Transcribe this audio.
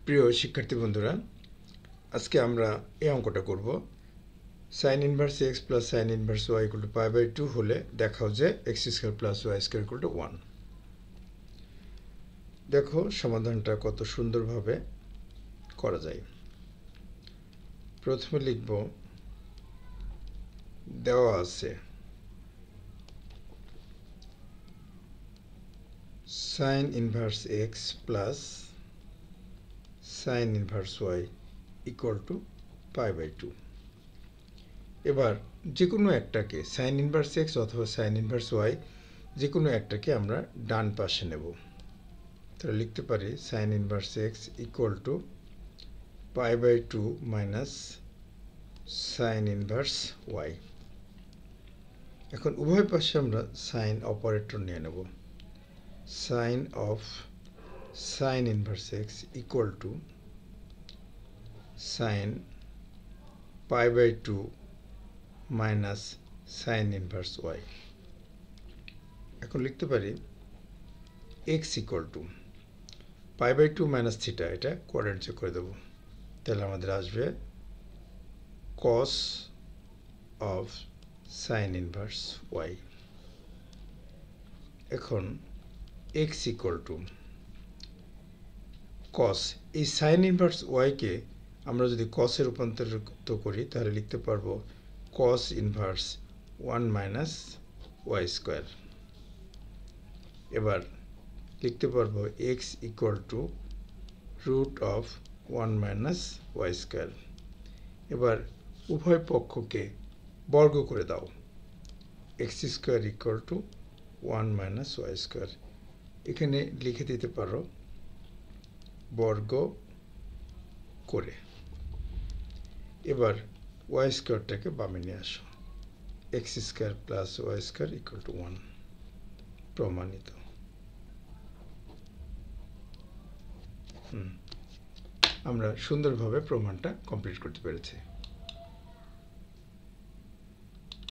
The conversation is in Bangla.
প্রিয় শিক্ষার্থী বন্ধুরা, আজকে আমরা এই অঙ্কটা করব। sin inverse x plus sin inverse y equal to π/2 হলে দেখাও যে x square plus y square equal to 1। দেখো সমাধানটা কত সুন্দরভাবে করা যায়। প্রথমে লিখব, দেওয়া আছে sin inverse x plus sin inverse y equal to π/2। এবার যে কোনো একটাকে sin ইনভার্স x অথবা sin ইনভার্স y যে কোনো একটাকে আমরা ডান পাশে নেব। তাহলে লিখতে পারি sin inverse x equal to π/2 minus sin inverse y। এখন উভয় পাশে আমরা sin অপারেটর নিয়ে নেব। sin of sin inverse x equal to sin π/2 minus sin inverse y। এখন লিখতে পারি x equal to π/2 minus theta, এটা কোয়াড্রেন্ট চেক করে দেবো। তাহলে আমাদের আসবে cos of sin inverse y। এখন x ইকুয়াল টু cos, এই sin ইনভার্স y কে আমরা যদি cos এ রূপান্তরিত করি তাহলে লিখতে পারবো cos inverse 1 minus y square. এবার লিখতে পারবো x equal to root of 1 minus y square. এবার উভয় পক্ষকে বর্গ করে দাও। x square equal to 1 minus y square. এখানে লিখে দিতে পারো বর্গ করে। এবার y স্কয়ারটাকে বামে নিয়ে আসো। x square plus y square equal to 1। প্রমাণিত। আমরা সুন্দরভাবে প্রমাণটা কমপ্লিট করতে পেরেছি।